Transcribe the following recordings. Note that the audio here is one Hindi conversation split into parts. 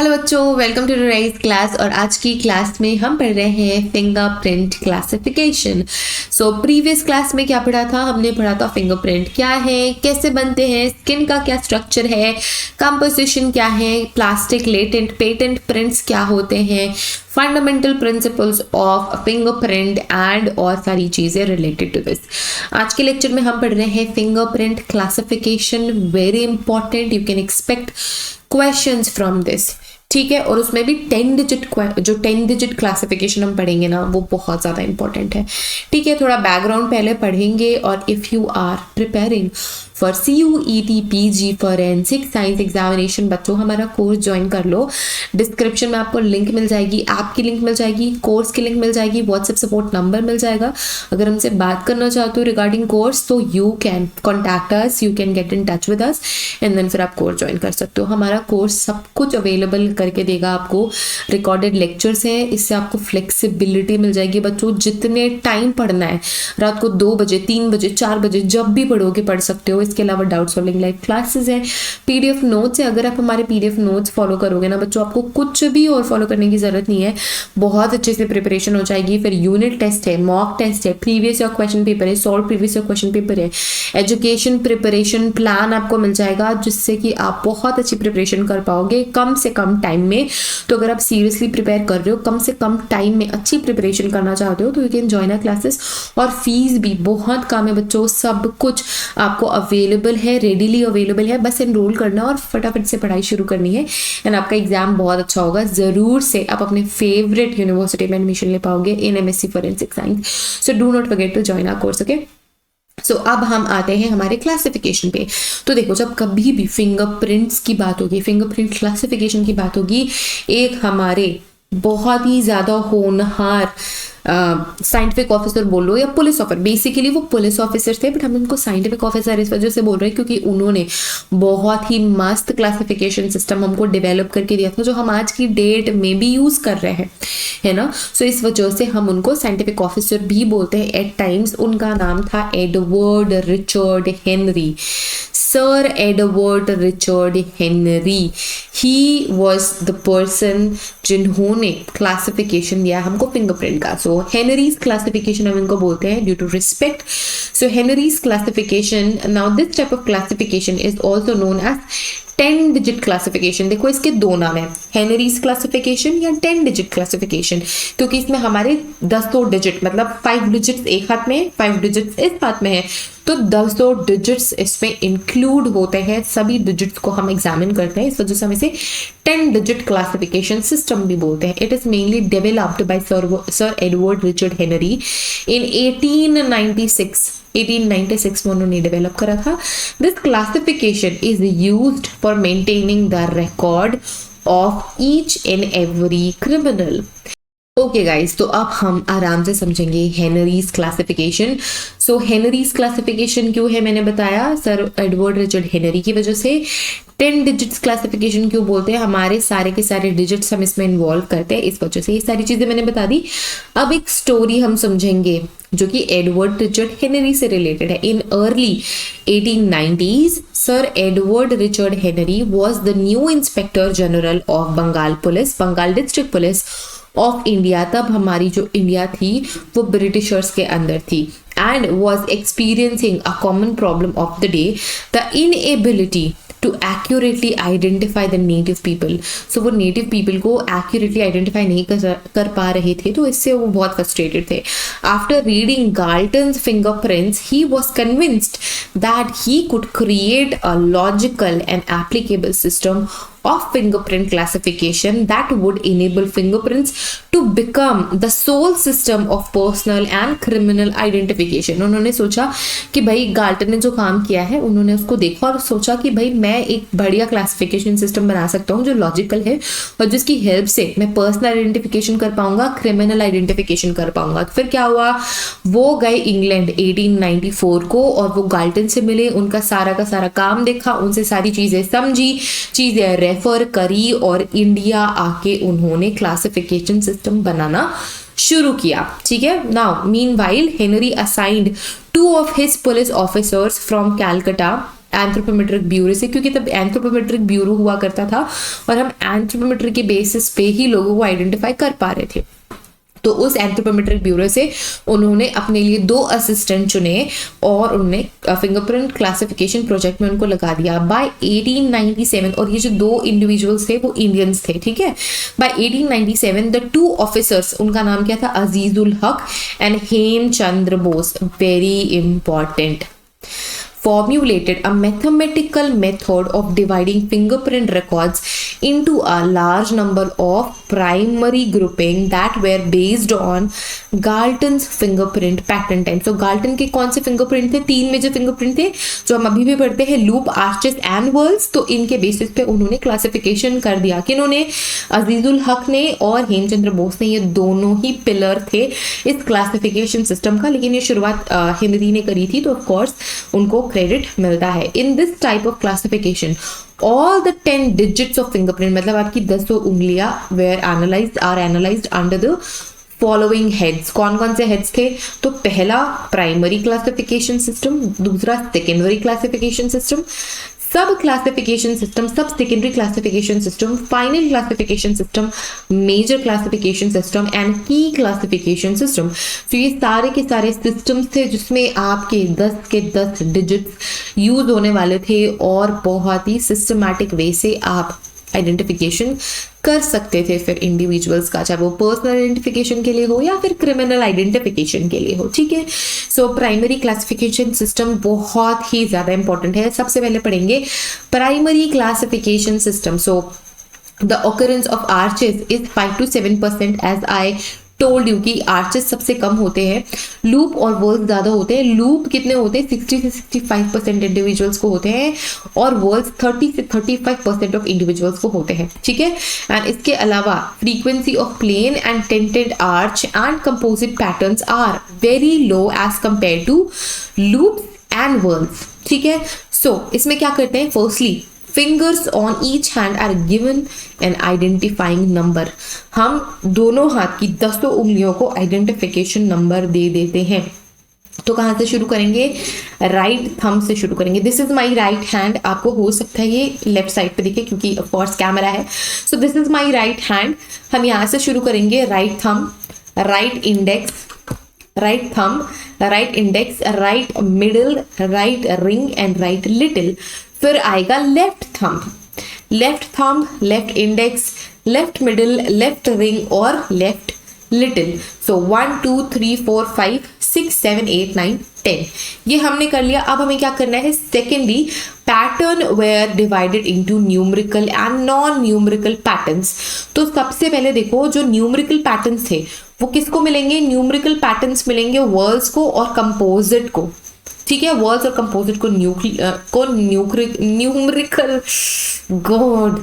हेलो बच्चों, वेलकम टू टुडेस क्लास। और आज की क्लास में हम पढ़ रहे हैं fingerprint classification. So previous class में क्या पढ़ा था? हमने पढ़ा था फिंगरप्रिंट क्या है, कैसे बनते हैं, स्किन का क्या स्ट्रक्चर है, कंपोजिशन क्या है, प्लास्टिक, लेटेंट, पेटेंट प्रिंट्स क्या होते हैं, fundamental principles of fingerprint and और सारी चीजें रिलेटेड टू दिस। आज के लेक्चर में हम पढ़ रहे हैं fingerprint classification. Very important, you can expect questions from this. ठीक है, और उसमें भी 10 डिजिट जो 10 डिजिट क्लासिफिकेशन हम पढ़ेंगे ना, वो बहुत ज़्यादा इंपॉर्टेंट है। ठीक है, थोड़ा बैकग्राउंड पहले पढ़ेंगे। और if you are preparing for CUET PG forensic science examination, बच्चों हमारा कोर्स ज्वाइन कर लो। डिस्क्रिप्शन में आपको लिंक मिल जाएगी, ऐप की लिंक मिल जाएगी, कोर्स की लिंक मिल जाएगी, व्हाट्सएप सपोर्ट नंबर मिल जाएगा। अगर हमसे बात करना चाहते हो रिगार्डिंग कोर्स तो you can contact us, you can get in touch with us and then फिर आप कोर्स ज्वाइन कर सकते हो। हमारा कोर्स सब कुछ अवेलेबल करके देगा आपको। रिकॉर्डेड लेक्चर्स हैं, इससे आपको फ्लेक्सिबिलिटी मिल जाएगी। बच्चों जितने टाइम पढ़ना है, रात को 2 बजे, 3 बजे, 4 बजे, जब भी पढ़ोगे पढ़ सकते हो। इसके अलावा डाउट सॉल्विंग लाइव क्लासेस है, PDF नोट्स है। अगर आप हमारे PDF नोट्स फॉलो करोगे ना बच्चों, आपको कुछ भी और फॉलो करने की जरूरत नहीं है, बहुत अच्छे से प्रिपरेशन हो जाएगी। फिर यूनिट टेस्ट है, मॉक टेस्ट है, प्रीवियस ईयर क्वेश्चन पेपर है, solve previous year question paper है, एजुकेशन प्रिपरेशन प्लान आपको मिल जाएगा, जिससे कि आप बहुत अच्छी प्रिपरेशन कर पाओगे कम से कम टाइम में। तो अगर आप सीरियसली प्रिपेयर कर रहे हो, कम से कम टाइम में अच्छी प्रिपरेशन करना चाहते हो, तो you can join our classes. और फीस भी बहुत कम है बच्चों, सब कुछ आपको अवेलेबल है, रेडीली अवेलेबल है। बस एनरोल करना और फटाफट से पढ़ाई शुरू करनी है एंड आपका एग्जाम बहुत अच्छा होगा। जरूर से आप अपने फेवरेट यूनिवर्सिटी में एडमिशन ले पाओगे in MSc forensic science. So do not forget to join our course, okay. So अब हम आते हैं हमारे क्लासिफिकेशन पे। तो देखो, जब कभी भी फिंगरप्रिंट्स की बात होगी, फिंगरप्रिंट क्लासिफिकेशन की बात होगी, एक हमारे बहुत ही ज़्यादा होनहार साइंटिफिक ऑफिसर बोलो या पुलिस ऑफिसर, बेसिकली वो पुलिस ऑफिसर थे, बट हम उनको साइंटिफिक ऑफिसर इस वजह से बोल रहे हैं क्योंकि उन्होंने बहुत ही मस्त क्लासिफिकेशन सिस्टम हमको डेवलप करके दिया था, जो हम आज की डेट में भी यूज कर रहे हैं, है ना। सो इस वजह से हम उनको साइंटिफिक ऑफिसर भी बोलते हैं एट टाइम्स। उनका नाम था Edward Richard Henry, sir Edward Richard Henry. He was the person जिन्होंने क्लासिफिकेशन दिया हमको फिंगरप्रिंट का। सो हेनरीज क्लासिफिकेशन हम इनको बोलते हैं due to respect. So Henry's classification, now this type of classification is also known as 10 digit classification. देखो इसके दो नाम है, हेनरीज क्लासिफिकेशन या 10 डिजिट क्लासिफिकेशन, क्योंकि इसमें हमारे 10 डिजिट, मतलब 5 डिजिट्स एक हाथ में, 5 डिजिट्स इस हाथ में है, तो 10 डिजिट्स इसमें इंक्लूड होते हैं। सभी डिजिट्स को हम एग्जामिन करते हैं, इस वजह से हम इसे 10 डिजिट क्लासिफिकेशन सिस्टम भी बोलते हैं। It is mainly developed by sir Edward Richard Henry in 1896 में उन्होंने डेवलप करा था। This classification is used for maintaining the record of each and every criminal. Okay guys, तो अब हम आराम से समझेंगे Henry's classification. So Henry's classification क्यों है, मैंने बताया सर एडवर्ड रिचर्ड हेनरी की वजह से। 10 डिजिट्स क्लासिफिकेशन क्यों बोलते हैं, हमारे सारे के सारे डिजिट्स हम इसमें इन्वॉल्व करते हैं, इस वजह से। ये सारी चीजें मैंने बता दी। अब एक स्टोरी हम समझेंगे जो कि एडवर्ड रिचर्ड हेनरी से रिलेटेड है। In early 1890s sir Edward Richard Henry was the new inspector general of Bengal police, Bengal district police of India. तब हमारी जो इंडिया थी वो ब्रिटिशर्स के अंदर थी and was experiencing a common problem of the day, the inability to accurately identify the native people. So वो native people को accurately identify नहीं कर पा रहे थे, तो इससे वो बहुत frustrated थे. After reading Galton's fingerprints, he was convinced that he could create a logical and applicable system of fingerprint classification that would enable fingerprints to become the sole system of personal and criminal identification. उन्होंने सोचा कि भाई गाल्टन ने जो काम किया है, उन्होंने उसको देखा और सोचा कि भाई मैं एक बढ़िया क्लासिफिकेशन सिस्टम बना सकता हूँ जो लॉजिकल है और जिसकी हेल्प से मैं पर्सनल आइडेंटिफिकेशन कर पाऊंगा, क्रिमिनल आइडेंटिफिकेशन कर पाऊंगा। तो फिर क्या हुआ, वो गए इंग्लैंड 1894 को और वो गाल्टन से मिले, उनका सारा का सारा काम देखा, उनसे सारी चीजें समझी, चीजें रेफर करी और इंडिया आके उन्होंने क्लासिफिकेशन सिस्टम बनाना शुरू किया। ठीक है, now meanwhile Henry assigned 2 of his police officers from Calcutta anthropometric bureau से, क्योंकि तब एंथ्रोपोमेट्रिक ब्यूरो हुआ करता था और हम एंथ्रोपोमेट्रिक के बेसिस पे ही लोगों को आइडेंटिफाई कर पा रहे थे। तो उस एंथ्रोपोमेट्रिक ब्यूरो से उन्होंने अपने लिए 2 असिस्टेंट चुने और उन्होंने फिंगरप्रिंट क्लासिफिकेशन प्रोजेक्ट में उनको लगा दिया बाय 1897। और ये जो 2 इंडिविजुअल्स थे वो इंडियंस थे, ठीक है। बाय 1897 द 2 ऑफिसर्स, उनका नाम क्या था, Azizul Haque and Hemchandra Bose, very important, formulated a mathematical method of dividing fingerprint records into a large number of primary grouping that were based on Galton's fingerprint pattern time। So Galton के कौन से फिंगरप्रिंट थे, 3 मेजर फिंगरप्रिंट थे जो हम अभी भी पढ़ते हैं, लूप, आर्चेस एंड वर्ल्स। तो इनके बेसिस पे उन्होंने क्लासिफिकेशन कर दिया। किन्होंने, अजीजुल हक ने और हेमचंद्र बोस ने। ये दोनों ही पिलर थे इस क्लासिफिकेशन सिस्टम का, लेकिन ये शुरुआत हेनरी ने करी थी, तो ऑफ कोर्स उनको क्रेडिट मिलता है। In this type of classification all the 10 digits of fingerprint, मतलब आपकी 10 उंगलियां are analysed under the following heads. कौन कौन से हेड्स थे, तो पहला प्राइमरी क्लासिफिकेशन सिस्टम, दूसरा secondary classification system, sub classification system, sub secondary classification system, final classification system, major classification system and key classification system. तो ये सारे के सारे सिस्टम्स थे जिसमें आपके 10 के 10 डिजिट्स यूज होने वाले थे और बहुत ही सिस्टमैटिक वे से आप आइडेंटिफिकेशन कर सकते थे फिर इंडिविजुअल्स का, चाहे वो पर्सनल आइडेंटिफिकेशन के लिए हो या फिर क्रिमिनल आइडेंटिफिकेशन के लिए हो, ठीक है। सो प्राइमरी क्लासिफिकेशन सिस्टम बहुत ही ज्यादा इंपॉर्टेंट है। सबसे पहले पढ़ेंगे primary classification system. So the occurrence of arches is 5 to 7% as I told you कि आर्चेस सबसे कम होते हैं, लूप और वर्ल्स ज्यादा होते हैं। लूप कितने होते हैं, 60 से 65% इंडिविजुअल्स को होते हैं और वर्ल्स 30 से 35% ऑफ इंडिविजुअल्स को होते हैं, ठीक है। एंड इसके अलावा frequency of plain and tented arch and composite patterns are very low as compare to loop and whorls, ठीक है। सो इसमें क्या करते हैं, firstly fingers on each hand are given an identifying number। हम दोनों हाथ की 10 उंगलियों को आइडेंटिफिकेशन नंबर दे देते हैं। तो कहाँ से शुरू करेंगे, राइट थंब से शुरू करेंगे। This is my right hand, आपको हो सकता है ये लेफ्ट साइड पे दिखे क्योंकि ऑफ कोर्स कैमरा है। So this is my right hand. हम यहाँ से शुरू करेंगे, right thumb, right index, right thumb, right index, right middle, right ring and right little. फिर आएगा left thumb, left thumb, left index, left middle, left ring और लेफ्ट लिटिल। सो 1 2 3 4 5 6 7 8 9 10 ये हमने कर लिया। अब हमें क्या करना है, secondly pattern were divided into numerical and non numerical patterns. तो सबसे पहले देखो जो न्यूमेरिकल पैटर्न्स थे वो किसको मिलेंगे, न्यूमेरिकल पैटर्न्स मिलेंगे वर्ल्स को और कंपोजिट को, ठीक है। वर्ल्स और कंपोजिट को न्यूमेरिकल गॉड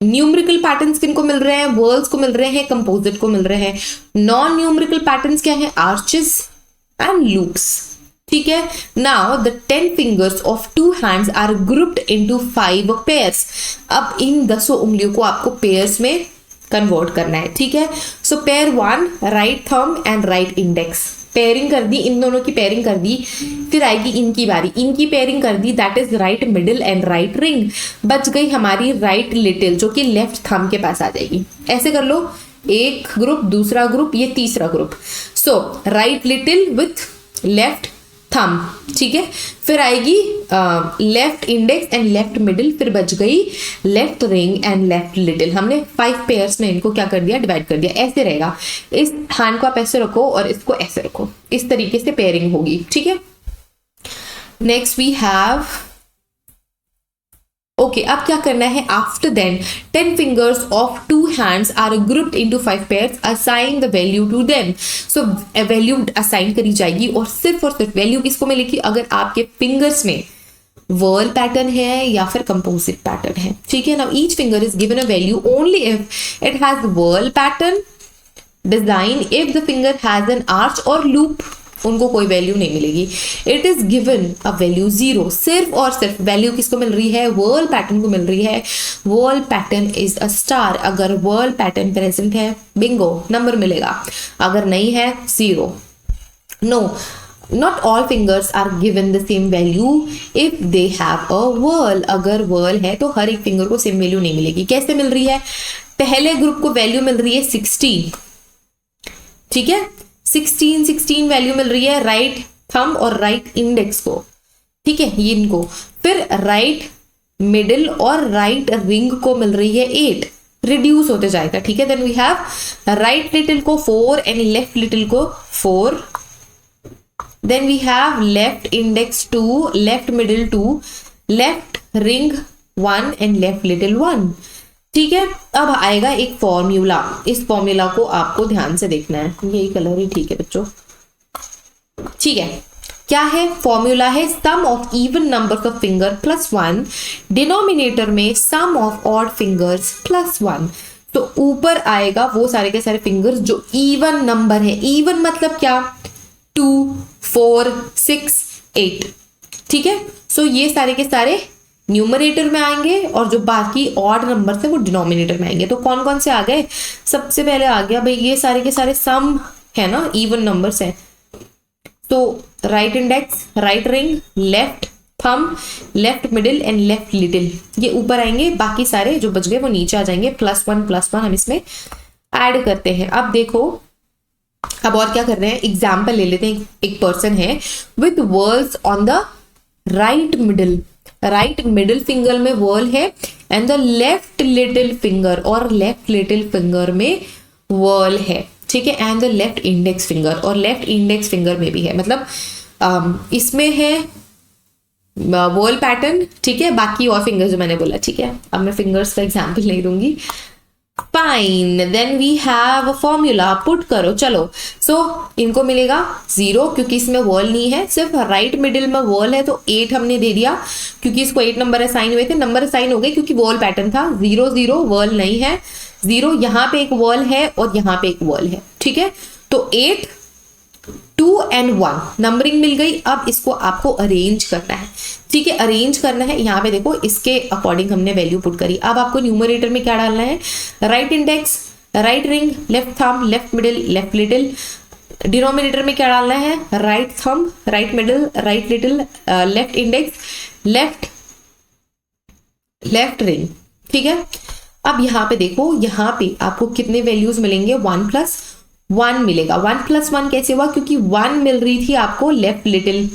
न्यूमेरिकल पैटर्न्स किनको मिल रहे हैं, वर्ल्स को मिल रहे हैं, कंपोजिट को मिल रहे हैं। नॉन न्यूमेरिकल पैटर्न्स क्या है, आर्चेस एंड लूप्स, ठीक है। Now the 10 fingers of 2 hands are grouped into 5 pairs. अब इन 10 उंगलियों को आपको पेयर्स में कन्वर्ट करना है, ठीक है। So pair 1 right thumb and right index, pairing कर दी, इन दोनों की पेयरिंग कर दी। फिर आएगी इनकी बारी, इनकी पेयरिंग कर दी, that is right middle and right ring. बच गई हमारी राइट लिटिल जो कि लेफ्ट थंब के पास आ जाएगी। ऐसे कर लो, एक ग्रुप, दूसरा ग्रुप, ये तीसरा group. So right little with left thumb, ठीक है। फिर आएगी left index and left middle, फिर बच गई left ring and left little. हमने 5 पेयर्स में इनको क्या कर दिया, डिवाइड कर दिया। ऐसे रहेगा, इस हैंड को आप ऐसे रखो और इसको ऐसे रखो, इस तरीके से पेयरिंग होगी, ठीक है। नेक्स्ट वी हैव ओके, अब क्या करना है, after then 10 fingers of 2 hands are grouped into 5 pairs, assign the value to them। so value assign करी जाएगी और सिर्फ वैल्यू किसको मिलेगी, अगर आपके फिंगर्स में वर्ल पैटर्न है या फिर कंपोजिट पैटर्न है, ठीक है ना। Each finger is given a value only if it has whorl pattern design, if the finger has an arch और लूप, उनको कोई वैल्यू नहीं मिलेगी। It is given a value 0, सिर्फ और सिर्फ वैल्यू किसको मिल रही है, वर्ल पैटर्न को मिल रही है। Whorl pattern is a star, अगर वर्ल पैटर्न प्रेजेंट है बिंगो नंबर मिलेगा, अगर नहीं है 0। No not all fingers are given the same value if they have a whirl. अगर whirl है तो हर एक फिंगर को सेम वैल्यू नहीं मिलेगी. कैसे मिल रही है? पहले ग्रुप को वैल्यू मिल रही है 16, ठीक है, 16 वैल्यू मिल रही है राइट थंब और राइट इंडेक्स को, ठीक है, ये इनको. फिर राइट मिडिल और राइट रिंग को मिल रही है 8, रिड्यूस होते जाएगा, ठीक है. Then we have right little को 4 एंड लेफ्ट लिटिल को 4. Then we have left index 2, left middle 2, left ring 1 and left little 1, ठीक है. अब आएगा एक फॉर्मूला. इस फॉर्मूला को आपको ध्यान से देखना है. यही कलर ही ठीक है बच्चों, ठीक है. क्या है फॉर्मूला? है sum of even numbers of finger plus 1, denominator में sum of odd fingers plus 1. तो ऊपर आएगा वो सारे के सारे फिंगर्स जो इवन नंबर है. इवन मतलब क्या? 2, 4, 6, 8, ठीक है. सो ये सारे के सारे न्यूमरेटर में आएंगे और जो बाकी ऑड नंबर है वो डिनोमिनेटर में आएंगे. तो कौन कौन से आ गए? सबसे पहले आ गया भाई ये सारे के सारे सम है ना, इवन नंबर्स है. तो right index, right ring, left thumb, left middle and left little, ये ऊपर आएंगे. बाकी सारे जो बच गए वो नीचे आ जाएंगे. +1 हम इसमें ऐड करते हैं. अब देखो, अब और क्या कर रहे हैं, एग्जाम्पल ले लेते हैं. एक पर्सन है with whorls on the right middle, right middle finger में वर्ल है and the left little finger, और लेफ्ट लिटिल फिंगर में वर्ल है, ठीक है. And the left index finger, और लेफ्ट इंडेक्स फिंगर में भी है. मतलब इसमें है वर्ल पैटर्न, ठीक है. बाकी और फिंगर्स जो मैंने बोला, ठीक है. अब मैं फिंगर्स का एग्जाम्पल नहीं दूंगी. Fine. Then we have formula. Put करो, चलो. सो इनको मिलेगा 0 क्योंकि इसमें वर्ल नहीं है, सिर्फ राइट मिडिल में वर्ल है. तो 8 हमने दे दिया क्योंकि इसको 8 नंबर असाइन हुए थे. नंबर असाइन हो गए क्योंकि वर्ल पैटर्न था. 0 0 वर्ल नहीं है. 0 यहाँ पे एक वर्ल है और यहाँ पे एक वर्ल है, ठीक है. तो 8, 2 एंड 1 नंबरिंग मिल गई. अब इसको आपको अरेंज करना है, ठीक है. अरेंज करना है. यहाँ पे देखो इसके अकॉर्डिंग हमने वैल्यू पुट करी. अब आपको न्यूमरेटर में क्या डालना है? Right index, right ring, left thumb, left middle, left little. Denominator में क्या डालना है? Right thumb, right middle, right little, left index, left ring, ठीक है. अब यहाँ पे देखो, यहाँ पे आपको कितने वैल्यूज मिलेंगे? 1 + 1 मिलेगा. 1 + 1 कैसे हुआ? क्योंकि 1 मिल रही थी आपको लेफ्ट लिटिल,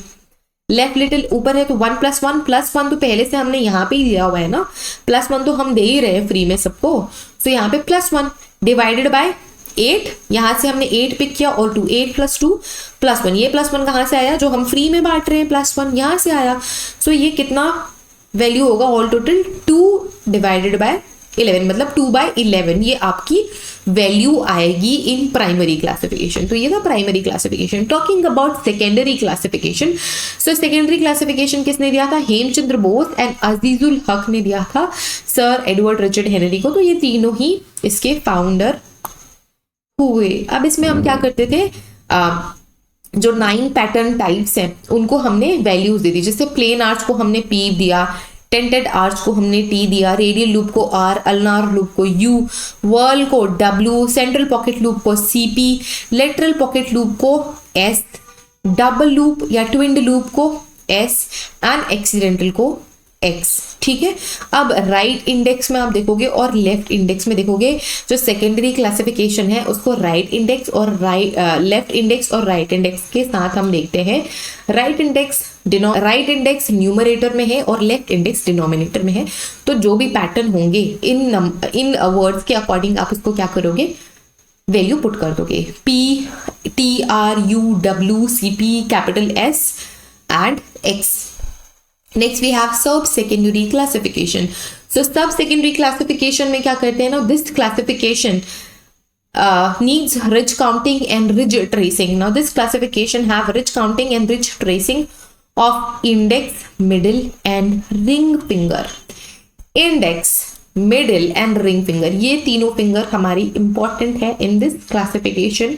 लेफ्ट लिटिल ऊपर है तो 1 + 1 +1 तो पहले से हमने यहाँ पे ही दिया हुआ है ना. +1 तो हम दे ही रहे हैं फ्री में सबको. तो यहाँ पे +1 डिवाइडेड बाय 8, यहाँ से हमने 8 पिक किया और 2, 8 + 2 +1. ये +1 कहाँ से आया? जो हम फ्री में बांट रहे हैं +1 यहाँ से आया. सो ये कितना वैल्यू होगा? ऑल टोटल 2 डिवाइडेड बाय 11, मतलब 2/11 ये आपकी वैल्यू आएगी इन प्राइमरी क्लासिफिकेशन. तो ये था primary classification. Talking about secondary classification. So secondary classification किसने दिया था? हेमचंद्र बोस एंड अजीजुल हक ने दिया था सर एडवर्ड रिचर्ड हेनरी को. तो ये तीनों ही इसके फाउंडर हुए. अब इसमें हम क्या करते थे, जो 9 पैटर्न टाइप्स हैं उनको हमने वैल्यूज दे दी. जैसे प्लेन आर्च को हमने P दिया, टेंटेड आर्च को हमने T दिया, रेडियल लूप को R, अल्नार लूप को U, वर्ल को W, सेंट्रल पॉकेट लूप को CP, लेटरल पॉकेट लूप को S, डबल लूप या ट्विंड लूप को S एंड एक्सीडेंटल को X, ठीक है. अब राइट इंडेक्स में आप देखोगे और लेफ्ट इंडेक्स में देखोगे. जो सेकेंडरी क्लासिफिकेशन है उसको राइट इंडेक्स और लेफ्ट इंडेक्स और राइट इंडेक्स के साथ हम देखते हैं. राइट इंडेक्स न्यूमरेटर में है और लेफ्ट इंडेक्स डिनोमिनेटर में है. तो जो भी पैटर्न होंगे इन वर्ड्स के अकॉर्डिंग आप उसको क्या करोगे? वैल्यू पुट कर दोगे. P, T, R, U, W, CP, capital S and X. Next we have sub secondary classification. So sub secondary classification में क्या करते हैं ना, this classification needs rich counting and rich tracing. Now this classification have rich counting and rich tracing of index, middle and ring finger. Index, middle and ring finger, ये तीनों फिंगर हमारी इंपॉर्टेंट है in this classification.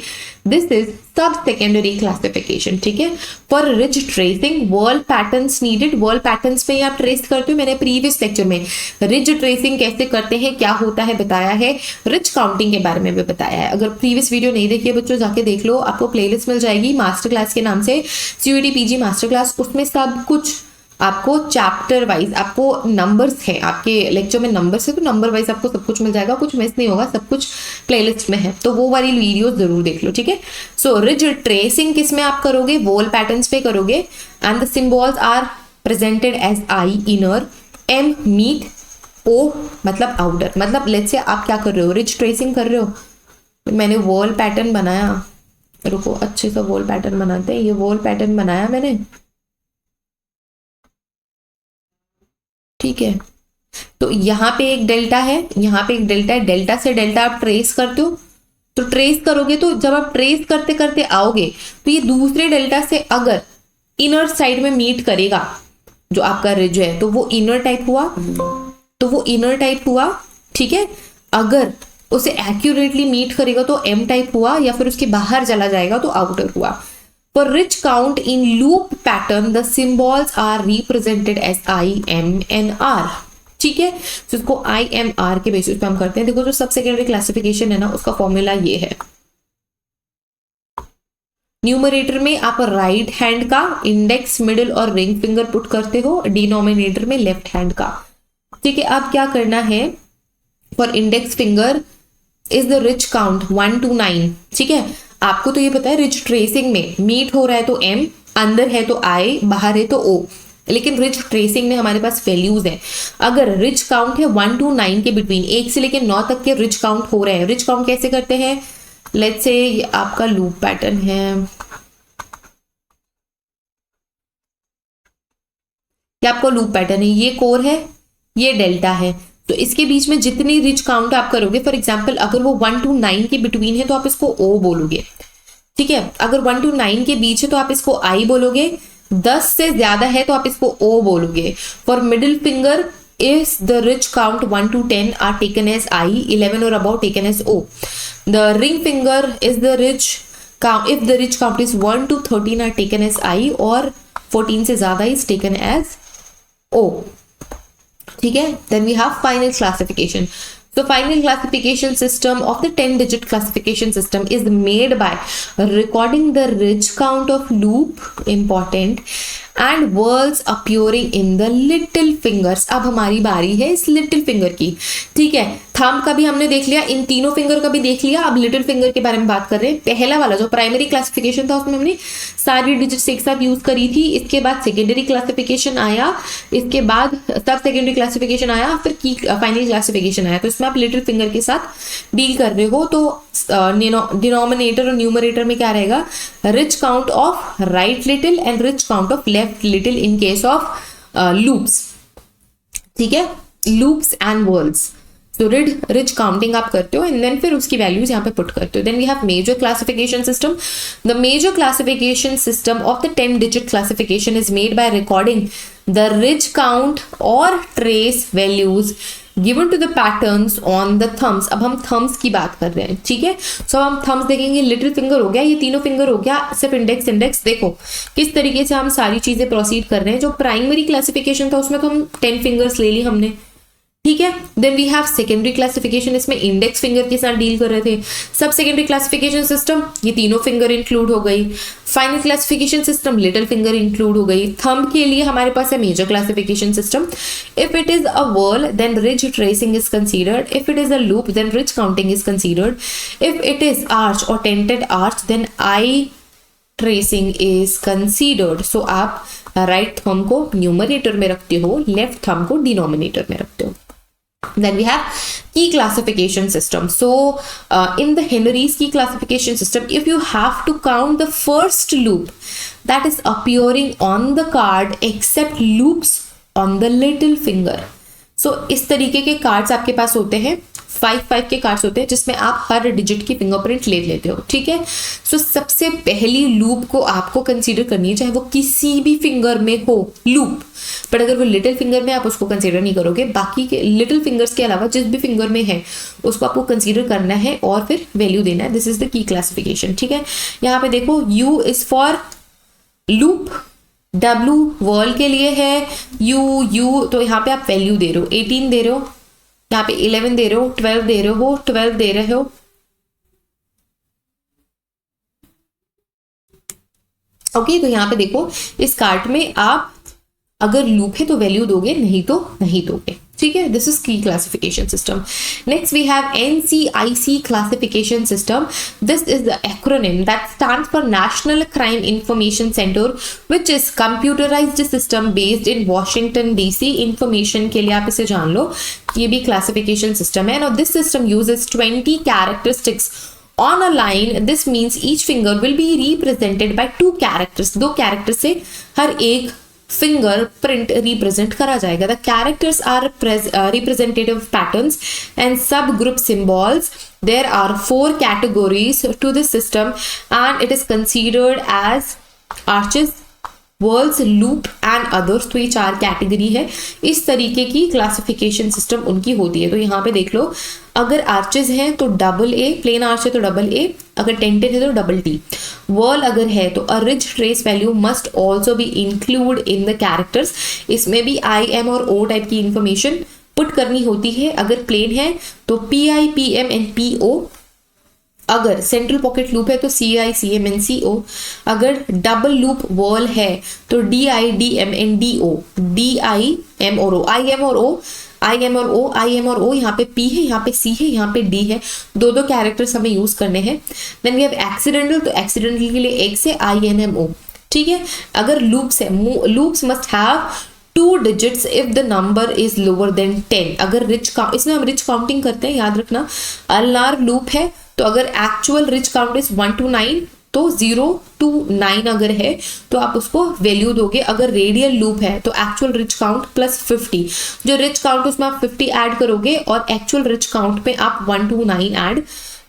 This is सब सेकेंडरी क्लासिफिकेशन. ठीक है. For ridge tracing world patterns needed. World patterns में आप ट्रेस करते हो. मैंने प्रीवियस लेक्चर में रिज ट्रेसिंग कैसे करते हैं, क्या होता है बताया है. रिज काउंटिंग के बारे में भी बताया है. अगर प्रीवियस वीडियो नहीं देखी है बच्चों, जाके देख लो. आपको प्लेलिस्ट मिल जाएगी मास्टर क्लास के नाम से, CUET PG मास्टर क्लास. उसमें सब कुछ आपको चैप्टर वाइज, आपको नंबर्स है, आपके लेक्चर में नंबर्स है तो नंबर वाइज आपको सब कुछ मिल जाएगा. कुछ मिस नहीं होगा, सब कुछ प्लेलिस्ट में है. तो वो वाली वीडियो जरूर देख लो. ठीक है. सो रिज ट्रेसिंग किस में आप करोगे, वॉल पैटर्न्स पे करोगे. And the symbols are presented as I inner, M meet, O मतलब आउटर. मतलब लेट्स से आप क्या कर रहे हो, रिज ट्रेसिंग कर रहे हो. मैंने वॉल पैटर्न बनाया, रुको अच्छे से वॉल पैटर्न बनाते हैं. ये वॉल पैटर्न बनाया मैंने. ठीक है. तो यहाँ पे एक डेल्टा है, यहाँ पे एक डेल्टा है. डेल्टा से डेल्टा आप ट्रेस करते हो. तो ट्रेस करोगे तो जब आप ट्रेस करते करते आओगे तो ये दूसरे डेल्टा से अगर इनर साइड में मीट करेगा जो आपका रिज है तो वो इनर टाइप हुआ, तो वो इनर टाइप हुआ. ठीक है. अगर उसे एक्यूरेटली मीट करेगा तो M टाइप हुआ, या फिर उसके बाहर चला जाएगा तो आउटर हुआ. For rich count in loop pattern, the symbols are represented as I, M and R. ठीक है. तो इसको I, M, R के बेसिस पे हम करते हैं. देखो जो सब सेकेंडरी क्लासिफिकेशन है ना, उसका फॉर्मूला ये है. न्यूमरेटर में आप राइट हैंड का इंडेक्स, मिडिल और रिंग फिंगर पुट करते हो. डिनोमिनेटर में लेफ्ट हैंड का. ठीक है. अब क्या करना है, for index finger is the rich count 1 to 9. ठीक है. आपको तो ये पता है रिच ट्रेसिंग में मीट हो रहा है तो M, अंदर है तो I, बाहर है तो O. लेकिन रिच ट्रेसिंग में हमारे पास वैल्यूज है. अगर रिच काउंट है 1 to 9 के बिटवीन, 1 से लेकर 9 तक के रिच काउंट हो रहे हैं. रिच काउंट कैसे करते हैं, लेट्स से ये आपका लूप पैटर्न है, ये आपका लूप पैटर्न है, ये कोर है, ये डेल्टा है. तो इसके बीच में जितनी रिच काउंट आप करोगे, फॉर एग्जांपल अगर वो 1 to 9 के बिटवीन है तो आप इसको O बोलोगे. ठीक है. अगर 1 to 9 के बीच है तो आप इसको I बोलोगे. 10 से ज्यादा है तो आप इसको O बोलोगे. For middle finger is the rich count 1 to 10 are taken as I, 11 और about taken as O. The ring finger is the rich count, if the rich count is 1 to 13 are taken as I और 14 से ज्यादा इज टेकन एज O. ठीक है. Then we have final classification. So final classification system of the 10-digit classification system is made by recording the ridge count of loop, important, and words appearing in the little fingers. अब हमारी बारी है इस लिटिल फिंगर की. ठीक है. थंब का भी हमने देख लिया, इन तीनों फिंगर का भी देख लिया. अब लिटिल फिंगर के बारे में बात कर रहे हैं. पहला वाला जो प्राइमरी क्लासिफिकेशन था उसमें हमने सारी डिजिट्स एक साथ यूज करी थी. इसके बाद सेकेंडरी क्लासिफिकेशन आया, इसके बाद सब सेकेंडरी क्लासिफिकेशन आया, फिर की फाइनल क्लासिफिकेशन आया. तो इसमें आप लिटिल फिंगर के साथ डील कर रहे हो. तो डिनोमिनेटर और न्यूमरेटर में क्या रहेगा, rich count of right little and rich count of left little in case of loops. ठीक है. Loops and words. तो रिच काउंटिंग आप करते हो एंड देन फिर उसकी वैल्यूज यहाँ पे पुट करते हो. Then we have major classification system. The major classification system of the 10-digit classification is made by recording the rich count or trace values given to the patterns on the thumbs. अब हम थम्स की बात कर रहे हैं. ठीक है. सो हम थम्स देखेंगे. लिटिल फिंगर हो गया, ये तीनों फिंगर हो गया, सिर्फ इंडेक्स. इंडेक्स देखो किस तरीके से हम सारी चीजें प्रोसीड कर रहे हैं. जो प्राइमरी क्लासिफिकेशन था उसमें तो हम 10 फिंगर्स ले ली हमने. ठीक है. Then we have secondary classification, इसमें इंडेक्स फिंगर के साथ डील कर रहे थे. सब सेकेंडरी क्लासिफिकेशन सिस्टम, ये तीनों फिंगर इंक्लूड हो गई. Final classification system, little finger include हो गई. थंब के लिए हमारे पास है major classification system. If it is a whorl then ridge tracing is considered. If it is a loop then ridge counting is considered. If it is arch or tented arch then I tracing is considered. So आप राइट थंब को न्यूमरेटर में रखते हो, लेफ्ट थंब को डिनोमिनेटर में रखते हो. Then we have key classification system. So in the Henry's key classification system, if you have to count the first loop that is appearing on the card except loops on the little finger. So इस तरीके के कार्ड्स आपके पास होते हैं. 5 के कार्ड्स होते हैं जिसमें आप हर डिजिट की फिंगरप्रिंट ले लेते हो, ठीक है। सो सबसे पहली लूप को आपको कंसीडर करनी है, चाहे वो किसी भी फिंगर में हो लूप, बट अगर वो लिटिल फिंगर में आप उसको कंसीडर नहीं करोगे, बाकी के लिटिल फिंगर्स के अलावा जिस भी फिंगर में है उसको आपको कंसीडर करना है और फिर वैल्यू देना है। This is the key classification, ठीक है। यहाँ पे देखो U इज फॉर लूप, W वर्ल के लिए है, U तो यहाँ पे आप वैल्यू दे रहे हो, 18 दे रहे हो, यहाँ पे 11 दे रहे हो, 12 दे रहे हो, 12 दे रहे हो, ओके। तो यहाँ पे देखो इस कार्ड में आप अगर लूप है तो वैल्यू दोगे, नहीं तो नहीं दोगे, ठीक है। This is key classification system. Next we have NCIC classification system. This is the acronym that stands for national crime information centre which is computerised system based in Washington DC। Information के लिए आप इसे जान लो, ये भी क्लासिफिकेशन सिस्टम है। Now this system uses 20 characteristics on a line. This means each finger will be represented by 2 characters. 2 characters से हर एक फिंगर प्रिंट रिप्रेजेंट करा जाएगा। The characters are representative patterns and sub group symbols. There are 4 categories to this system and it is considered as arches, whorls, loop and others. तो ये 4 कैटेगरी है। इस तरीके की क्लासिफिकेशन सिस्टम उनकी होती है। तो यहाँ पे देख लो, अगर आर्चेस हैं तो AA, प्लेन आर्च है तो AA, अगर टेंटेड है तो T। वर्ल अगर है तो अ ridge trace value must also be include in the characters. इसमें भी I, M और O टाइप की इंफॉर्मेशन पुट करनी होती है। अगर प्लेन है तो PI, PM एंड PO। अगर सेंट्रल पॉकेट लूप है तो CI, CM एंड CO। अगर डबल लूप वर्ल है तो DI, DM and DO। DI, M और O, IM और O, IM और O, IM और O। यहाँ पे P है, यहाँ पे C है, यहाँ पे D है। 2 कैरेक्टर्स हमें यूज करने हैं। देन वी हैव एक्सीडेंटल, तो एक्सीडेंटल के लिए X है, INMO, ठीक है। अगर लूप्स है, loops must have 2 digits if the number is lower than 10। अगर रिच काउंट, इसमें हम रिच काउंटिंग करते हैं, याद रखना। अल्नार लूप है तो अगर actual rich count is 1 to 9 तो 0 to 9 अगर है तो आप उसको वैल्यू दोगे। अगर रेडियल लूप है तो एक्चुअल रिच काउंट प्लस 50, जो रिच काउंट उसमें आप 50 ऐड करोगे और एक्चुअल रिच काउंट पे आप 1 to 9 ऐड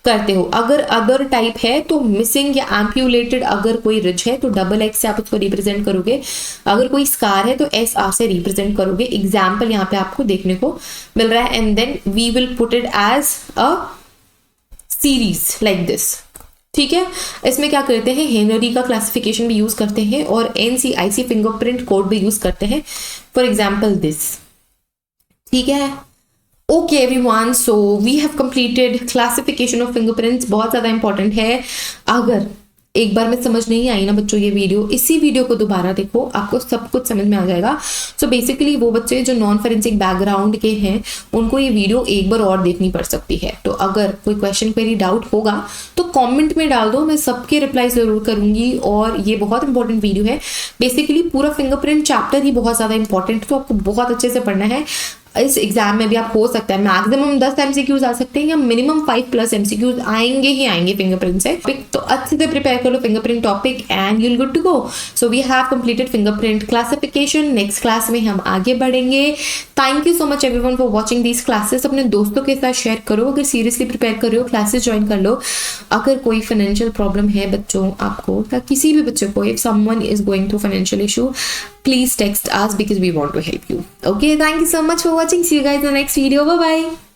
करते हो। अगर अदर टाइप है तो मिसिंग या एम्प्यूलेटेड अगर कोई रिच है तो XX से आप उसको रिप्रेजेंट करोगे। अगर कोई स्कार है तो SR से रिप्रेजेंट करोगे। एग्जाम्पल यहाँ पे आपको देखने को मिल रहा है। And then we will put it as a series like this, ठीक है। इसमें क्या करते हैं, हेनरी का क्लासिफिकेशन भी यूज करते हैं और NCIC फिंगरप्रिंट कोड भी यूज करते हैं। फॉर एग्जाम्पल दिस, ठीक है। Okay everyone, so we have completed classification of fingerprints. बहुत ज्यादा इंपॉर्टेंट है। अगर एक बार में समझ नहीं आई ना बच्चों ये वीडियो, इसी वीडियो को दोबारा देखो, आपको सब कुछ समझ में आ जाएगा। सो बेसिकली वो बच्चे जो नॉन फोरेंसिक बैकग्राउंड के हैं उनको ये वीडियो एक बार और देखनी पड़ सकती है। तो अगर कोई क्वेश्चन क्वेरी डाउट होगा तो कमेंट में डाल दो, मैं सबके रिप्लाई जरूर करूंगी। और ये बहुत इंपॉर्टेंट वीडियो है। बेसिकली पूरा फिंगरप्रिंट चैप्टर ही बहुत ज्यादा इंपॉर्टेंट, तो आपको बहुत अच्छे से पढ़ना है। इस एग्जाम में भी आप हो सकता है मैक्सिमम 10 MCQs आ सकते हैं या मिनिमम 5+ MCQs आएंगे ही आएंगे फिंगरप्रिंट से। तो अच्छे से प्रिपेयर कर लो fingerprint topic and you will good to go. So we have completed fingerprint classification. Next class में हम आगे बढ़ेंगे। Thank you so much everyone for watching these classes. अपने दोस्तों के साथ शेयर करो। अगर सीरियसली प्रिपेयर कर रहे हो क्लासेस ज्वाइन कर लो। अगर कोई फाइनेंशियल प्रॉब्लम है बच्चों आपको या किसी भी बच्चे को, if someone is going through financial issue, please text us because we want to help you. Okay, thank you so much for watching. See you guys in the next video. Bye bye.